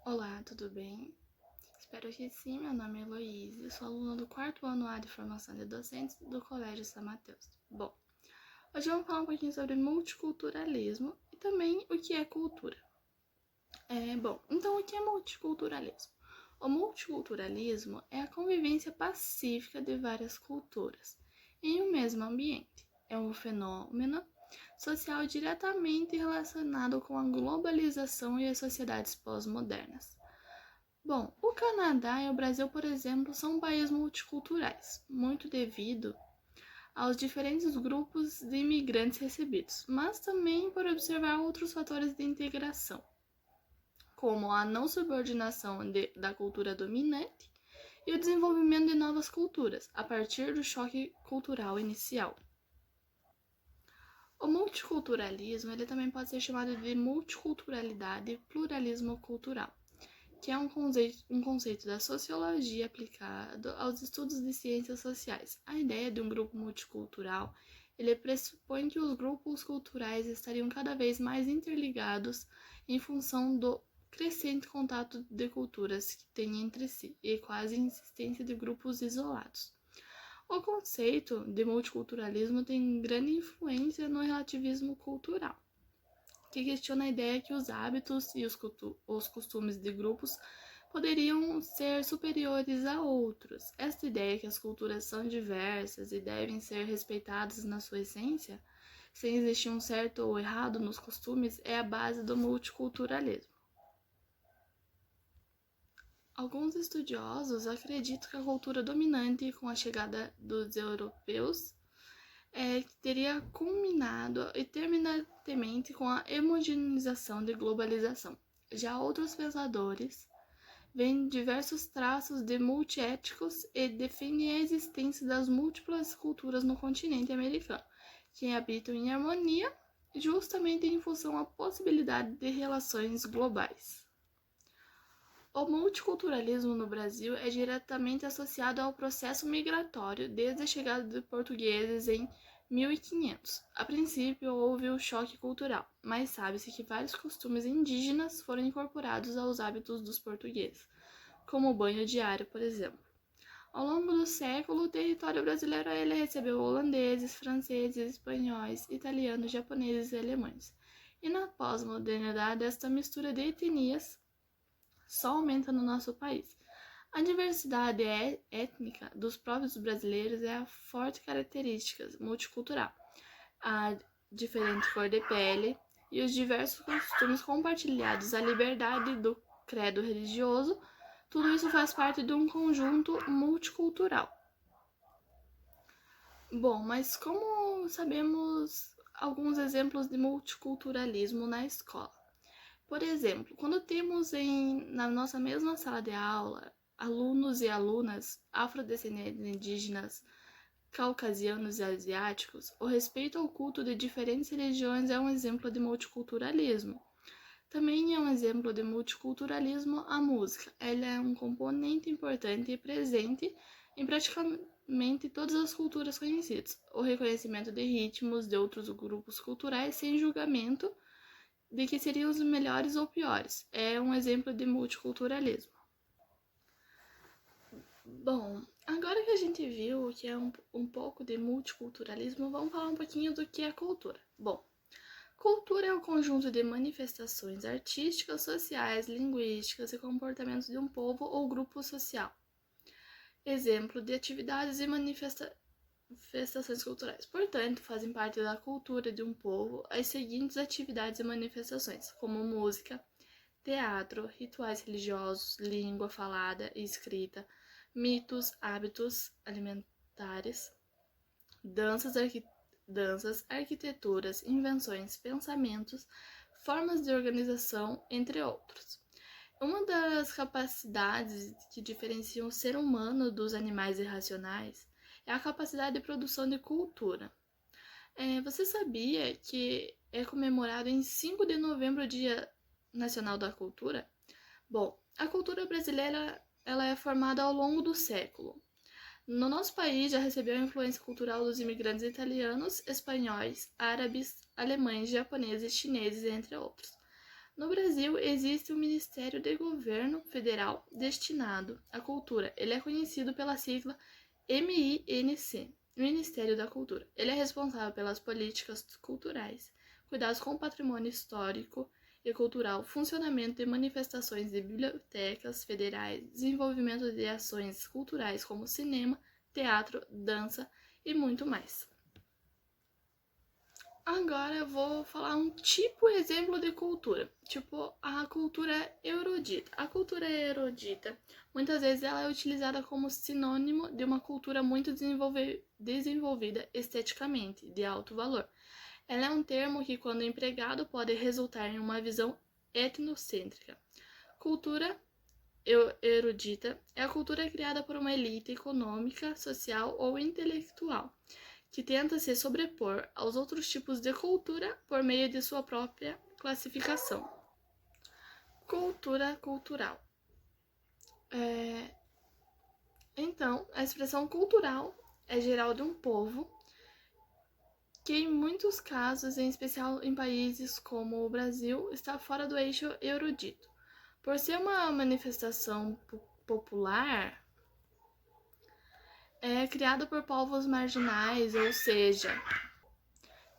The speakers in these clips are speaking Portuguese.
Olá, tudo bem? Espero que sim. Meu nome é Heloísa, sou aluna do 4º ano A de formação de docentes do Colégio São Mateus. Bom, hoje vamos falar um pouquinho sobre multiculturalismo e também o que é cultura. Então o que é multiculturalismo? O multiculturalismo é a convivência pacífica de várias culturas em um mesmo ambiente. É um fenômeno social diretamente relacionado com a globalização e as sociedades pós-modernas. Bom, o Canadá e o Brasil, por exemplo, são países multiculturais, muito devido aos diferentes grupos de imigrantes recebidos, mas também por observar outros fatores de integração, como a não subordinação da cultura dominante e o desenvolvimento de novas culturas, a partir do choque cultural inicial. O multiculturalismo ele também pode ser chamado de multiculturalidade e pluralismo cultural, que é um conceito da sociologia aplicado aos estudos de ciências sociais. A ideia de um grupo multicultural, ele pressupõe que os grupos culturais estariam cada vez mais interligados em função do crescente contato de culturas que têm entre si e quase insistência de grupos isolados. O conceito de multiculturalismo tem grande influência no relativismo cultural, que questiona a ideia que os hábitos e os costumes de grupos poderiam ser superiores a outros. Esta ideia que as culturas são diversas e devem ser respeitadas na sua essência, sem existir um certo ou errado nos costumes, é a base do multiculturalismo. Alguns estudiosos acreditam que a cultura dominante com a chegada dos europeus teria culminado terminantemente com a homogeneização e globalização. Já outros pensadores veem diversos traços de multiétnicos e defendem a existência das múltiplas culturas no continente americano, que habitam em harmonia justamente em função à possibilidade de relações globais. O multiculturalismo no Brasil é diretamente associado ao processo migratório desde a chegada de portugueses em 1500. A princípio houve o choque cultural, mas sabe-se que vários costumes indígenas foram incorporados aos hábitos dos portugueses, como o banho diário, por exemplo. Ao longo do século, o território brasileiro recebeu holandeses, franceses, espanhóis, italianos, japoneses e alemães. E na pós-modernidade, esta mistura de etnias só aumenta no nosso país. A diversidade étnica dos próprios brasileiros é a forte característica multicultural. A diferente cor de pele e os diversos costumes compartilhados, a liberdade do credo religioso, tudo isso faz parte de um conjunto multicultural. Bom, mas como sabemos alguns exemplos de multiculturalismo na escola? Por exemplo, quando temos na nossa mesma sala de aula alunos e alunas afrodescendentes, indígenas, caucasianos e asiáticos, o respeito ao culto de diferentes religiões é um exemplo de multiculturalismo. Também é um exemplo de multiculturalismo a música. Ela é um componente importante e presente em praticamente todas as culturas conhecidas. O reconhecimento de ritmos de outros grupos culturais sem julgamento de que seriam os melhores ou piores. É um exemplo de multiculturalismo. Bom, agora que a gente viu o que é um pouco de multiculturalismo, vamos falar um pouquinho do que é cultura. Bom, cultura é o conjunto de manifestações artísticas, sociais, linguísticas e comportamentos de um povo ou grupo social. Exemplo de atividades e manifestações culturais. Portanto, fazem parte da cultura de um povo as seguintes atividades e manifestações, como música, teatro, rituais religiosos, língua falada e escrita, mitos, hábitos alimentares, danças, arquiteturas, invenções, pensamentos, formas de organização, entre outros. Uma das capacidades que diferenciam o ser humano dos animais irracionais é a capacidade de produção de cultura. Você sabia que é comemorado em 5 de novembro o Dia Nacional da Cultura? Bom, a cultura brasileira ela é formada ao longo do século. No nosso país já recebeu a influência cultural dos imigrantes italianos, espanhóis, árabes, alemães, japoneses, chineses, entre outros. No Brasil, existe o Ministério do Governo Federal destinado à cultura. Ele é conhecido pela sigla MINC, Ministério da Cultura. Ele é responsável pelas políticas culturais, cuidados com o patrimônio histórico e cultural, funcionamento de manifestações de bibliotecas federais, desenvolvimento de ações culturais como cinema, teatro, dança e muito mais. Agora eu vou falar um exemplo de cultura, tipo a cultura erudita. A cultura erudita, muitas vezes ela é utilizada como sinônimo de uma cultura muito desenvolvida esteticamente, de alto valor. Ela é um termo que, quando empregado, pode resultar em uma visão etnocêntrica. Cultura erudita é a cultura criada por uma elite econômica, social ou intelectual, que tenta se sobrepor aos outros tipos de cultura por meio de sua própria classificação. Cultura cultural. Então, a expressão cultural é geral de um povo que, em muitos casos, em especial em países como o Brasil, está fora do eixo erudito. Por ser uma manifestação popular, é criada por povos marginais, ou seja,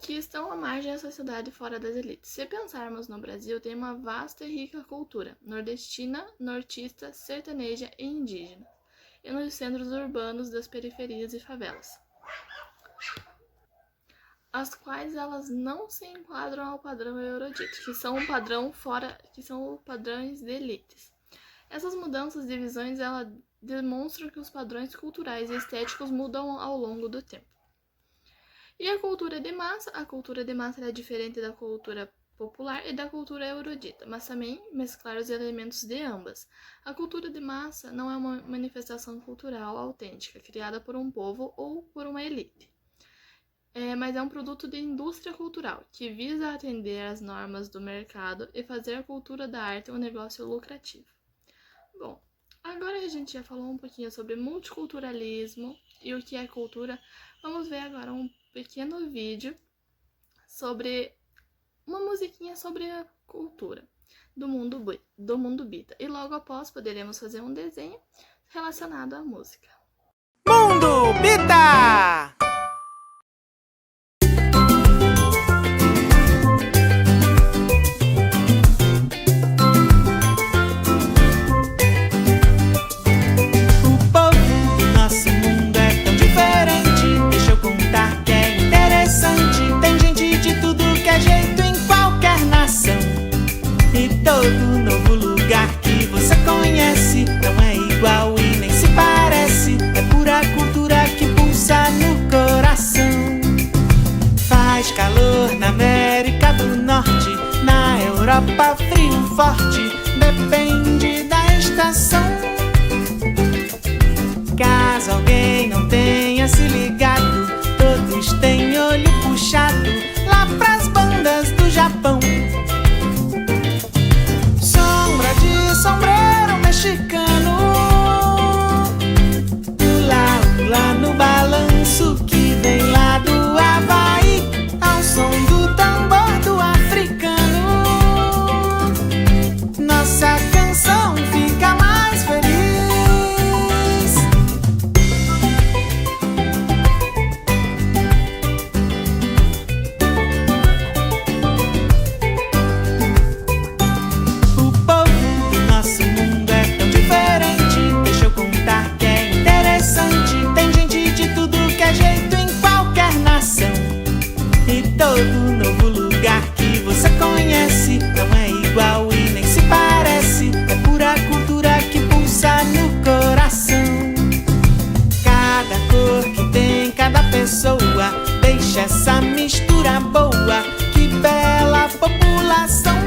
que estão à margem da sociedade fora das elites. Se pensarmos no Brasil, tem uma vasta e rica cultura nordestina, nortista, sertaneja e indígena, e nos centros urbanos das periferias e favelas, as quais elas não se enquadram ao padrão erudito, que são padrões de elites. Essas mudanças de visões, ela demonstram que os padrões culturais e estéticos mudam ao longo do tempo. E a cultura de massa? A cultura de massa é diferente da cultura popular e da cultura erudita, mas também mesclar os elementos de ambas. A cultura de massa não é uma manifestação cultural autêntica, criada por um povo ou por uma elite, mas é um produto de indústria cultural, que visa atender às normas do mercado e fazer a cultura da arte um negócio lucrativo. Bom, agora que a gente já falou um pouquinho sobre multiculturalismo e o que é cultura, vamos ver agora um pequeno vídeo sobre uma musiquinha sobre a cultura do mundo Bita. E logo após poderemos fazer um desenho relacionado à música. Mundo Bita! Todo novo lugar que você conhece não é igual e nem se parece. É pura cultura que pulsa no coração. Faz calor na América do Norte, na Europa frio forte, depende da estação. Caso alguém não tenha se ligado, todos têm olho puxado lá pras bandas do Japão. Sombreiro mexicano, lá no balanço que vem lá do Havaí, ao som do tambor do africano. Nossa canção fica mais feliz. Todo novo lugar que você conhece não é igual e nem se parece. É pura cultura que pulsa no coração. Cada cor que tem cada pessoa deixa essa mistura boa. Que bela população.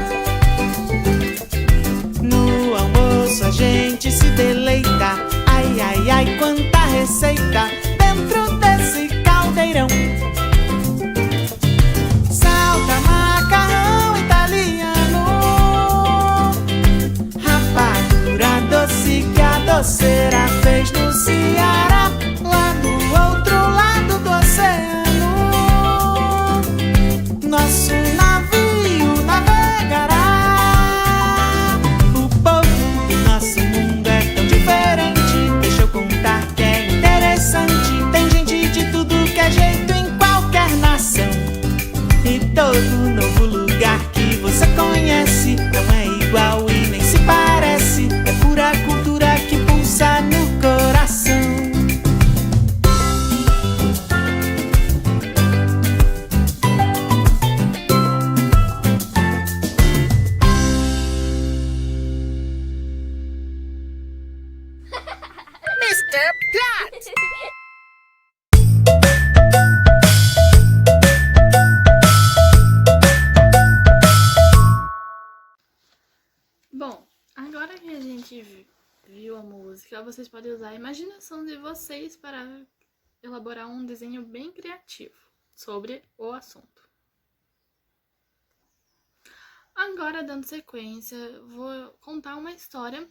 No almoço a gente se deleita. Ai, ai, ai, quanta receita dentro desse caldeirão. Macarrão italiano, rapadura doce que a doceira fez no Ceará, lá do outro lado do oceano. Nosso navio navegará. música, vocês podem usar a imaginação de vocês para elaborar um desenho bem criativo sobre o assunto. Agora, dando sequência, vou contar uma história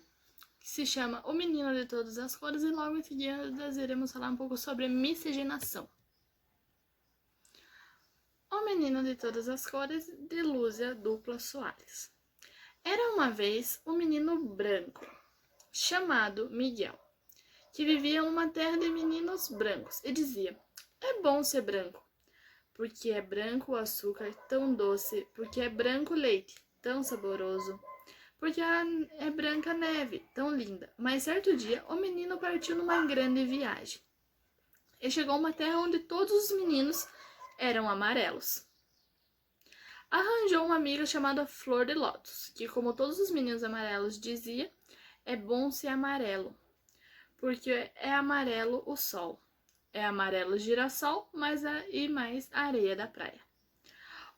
que se chama O Menino de Todas as Cores e logo em seguida nós iremos falar um pouco sobre miscigenação. O Menino de Todas as Cores, de Lúcia Dupla Soares. Era uma vez um menino branco, chamado Miguel, que vivia em uma terra de meninos brancos e dizia: é bom ser branco, porque é branco o açúcar tão doce, porque é branco o leite tão saboroso, porque é branca a neve tão linda. Mas certo dia o menino partiu numa grande viagem e chegou a uma terra onde todos os meninos eram amarelos. Arranjou uma amiga chamada Flor de Lótus, que, como todos os meninos amarelos, dizia: é bom ser amarelo, porque é amarelo o sol, é amarelo o girassol, e mais a areia da praia.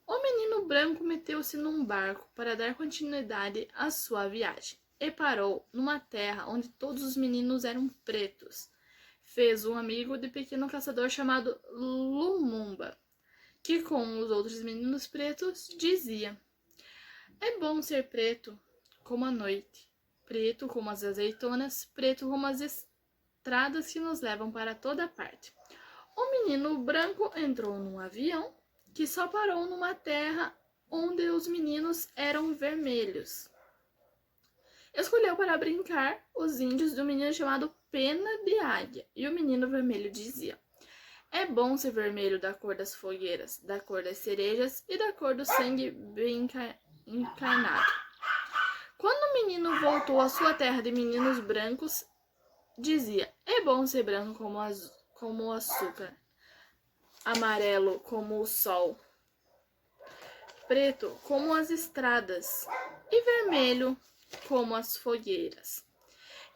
O menino branco meteu-se num barco para dar continuidade à sua viagem e parou numa terra onde todos os meninos eram pretos. Fez um amigo de pequeno caçador chamado Lumumba, que com os outros meninos pretos dizia: é bom ser preto como a noite, preto como as azeitonas, preto como as estradas que nos levam para toda parte. O menino branco entrou num avião que só parou numa terra onde os meninos eram vermelhos. Escolheu para brincar os índios do menino chamado Pena de Águia, e o menino vermelho dizia: é bom ser vermelho da cor das fogueiras, da cor das cerejas e da cor do sangue bem encarnado. Quando o menino voltou à sua terra de meninos brancos, dizia: é bom ser branco como o açúcar, amarelo como o sol, preto como as estradas e vermelho como as fogueiras.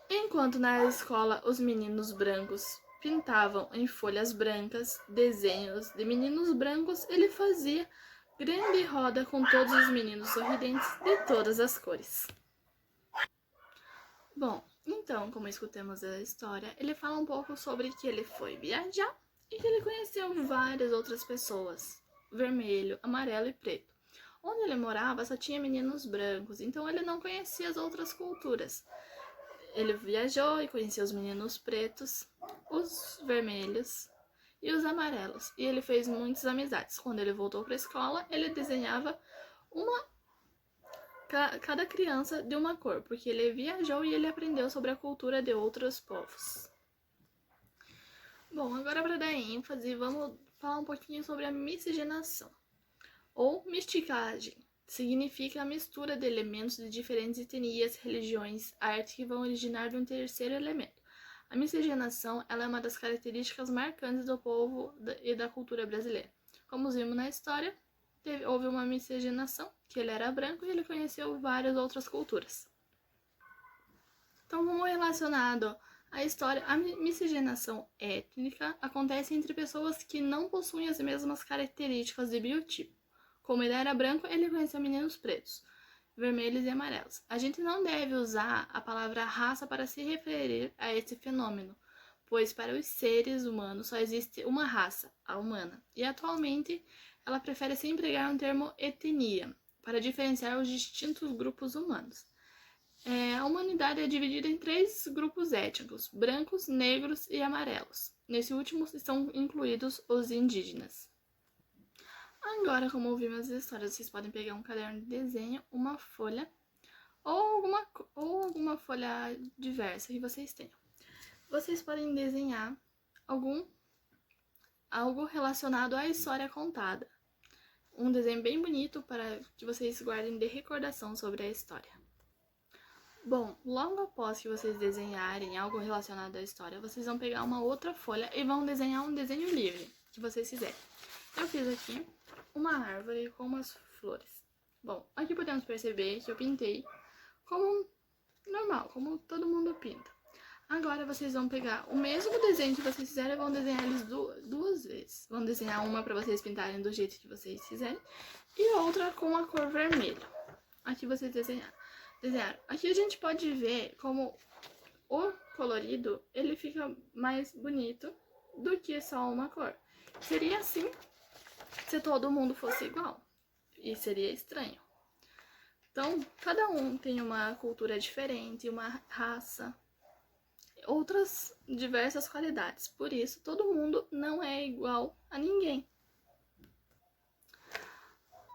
Enquanto na escola os meninos brancos pintavam em folhas brancas desenhos de meninos brancos, ele fazia grande roda com todos os meninos sorridentes de todas as cores. Bom, então, como escutamos a história, ele fala um pouco sobre que ele foi viajar e que ele conheceu várias outras pessoas, vermelho, amarelo e preto. Onde ele morava só tinha meninos brancos, então ele não conhecia as outras culturas. Ele viajou e conheceu os meninos pretos, os vermelhos e os amarelos. E ele fez muitas amizades. Quando ele voltou para a escola, ele desenhava cada criança de uma cor, porque ele viajou e ele aprendeu sobre a cultura de outros povos. Bom, agora para dar ênfase, vamos falar um pouquinho sobre a miscigenação, ou misticagem. Significa a mistura de elementos de diferentes etnias, religiões, arte que vão originar de um terceiro elemento. A miscigenação ela é uma das características marcantes do povo e da cultura brasileira. Como vimos na história, houve uma miscigenação, que ele era branco e ele conheceu várias outras culturas. Então, como relacionado à história, a miscigenação étnica acontece entre pessoas que não possuem as mesmas características de biotipo. Como ele era branco, ele conheceu meninos pretos, vermelhos e amarelos. A gente não deve usar a palavra raça para se referir a esse fenômeno, pois para os seres humanos só existe uma raça, a humana, e atualmente ela prefere se empregar o termo etnia, para diferenciar os distintos grupos humanos. A humanidade é dividida em 3 grupos étnicos: brancos, negros e amarelos. Nesse último estão incluídos os indígenas. Agora, como ouvimos as histórias, vocês podem pegar um caderno de desenho, uma folha ou alguma folha diversa que vocês tenham. Vocês podem desenhar algo relacionado à história contada. Um desenho bem bonito para que vocês guardem de recordação sobre a história. Bom, logo após que vocês desenharem algo relacionado à história, vocês vão pegar uma outra folha e vão desenhar um desenho livre que vocês fizerem. Eu fiz aqui uma árvore com umas flores. Bom, aqui podemos perceber que eu pintei como normal, como todo mundo pinta. Agora vocês vão pegar o mesmo desenho que vocês fizeram e vão desenhar eles 2 vezes. Vão desenhar uma para vocês pintarem do jeito que vocês fizerem e outra com a cor vermelha. Aqui vocês desenharam. Aqui a gente pode ver como o colorido, ele fica mais bonito do que só uma cor. Seria assim se todo mundo fosse igual, e seria estranho. Então, cada um tem uma cultura diferente, uma raça, outras diversas qualidades. Por isso, todo mundo não é igual a ninguém.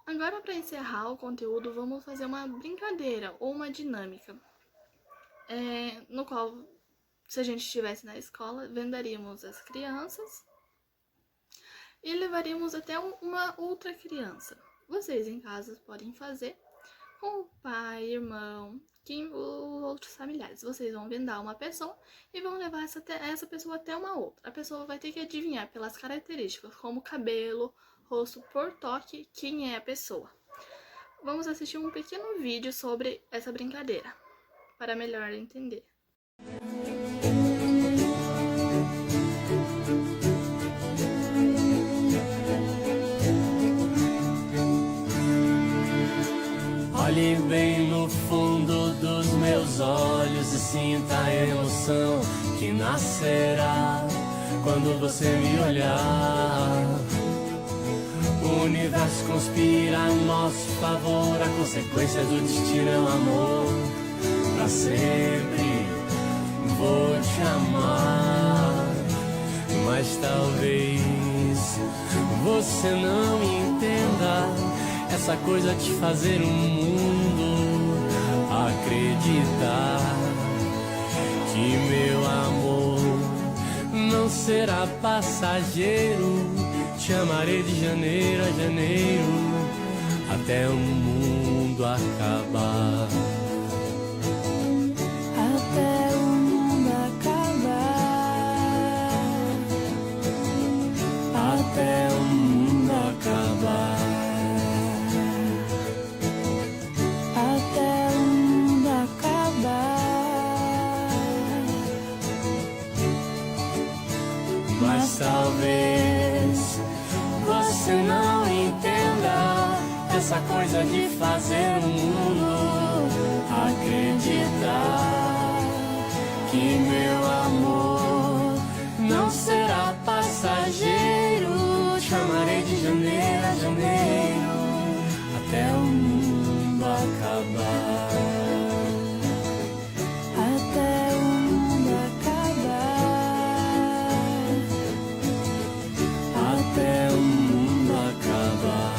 Agora, para encerrar o conteúdo, vamos fazer uma brincadeira ou uma dinâmica, no qual, se a gente estivesse na escola, vendaríamos as crianças e levaríamos até uma outra criança. Vocês em casa podem fazer com o pai, irmão, os outros familiares. Vocês vão vendar uma pessoa e vão levar essa pessoa até uma outra. A pessoa vai ter que adivinhar pelas características, como cabelo, rosto, por toque, quem é a pessoa. Vamos assistir um pequeno vídeo sobre essa brincadeira, para melhor entender. Olhe bem no fundo dos meus olhos e sinta a emoção que nascerá quando você me olhar. O universo conspira a nosso favor, a consequência do destino é o amor. Pra sempre vou te amar, mas talvez você não entenda essa coisa de fazer o mundo acreditar que meu amor não será passageiro. Te amarei de janeiro a janeiro, até o mundo acabar. Até o mundo acabar. Até o mundo acabar. Até o mundo acabar. Mas talvez você não entenda essa coisa de fazer o mundo acreditar que meu amor não será passageiro. Te amarei de janeiro a janeiro, até o mundo acabar. Até o mundo acabar. Até o mundo acabar.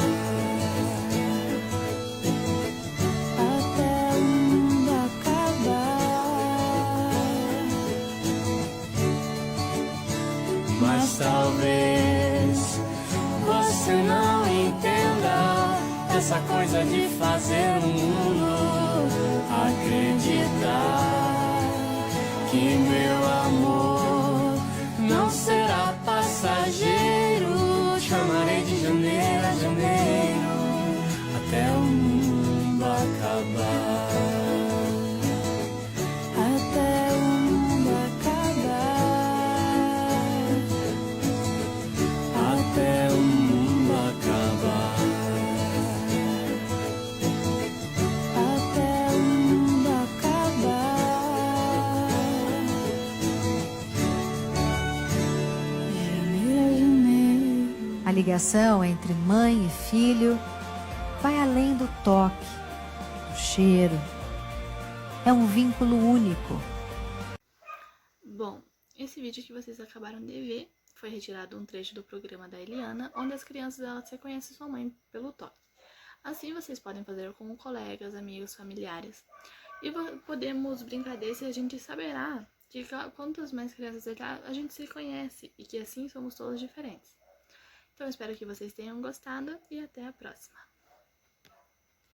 Até o mundo acabar. Mas talvez você não entenda essa coisa de fazer o mundo acreditar que meu amor não será passageiro. Te amarei de janeiro a janeiro, até o mundo acabar. Até o mundo acabar. Até o mundo acabar. Até o mundo acabar. Janeiro a janeiro. A ligação entre mãe e filho vai além do toque, do cheiro. É um vínculo único. Bom, esse vídeo que vocês acabaram de ver foi retirado um trecho do programa da Eliana, onde as crianças elas reconhecem sua mãe pelo toque. Assim vocês podem fazer com colegas, amigos, familiares. E podemos brincar desse e a gente saberá que quantas mais crianças a gente se conhece e que assim somos todos diferentes. Então espero que vocês tenham gostado e até a próxima.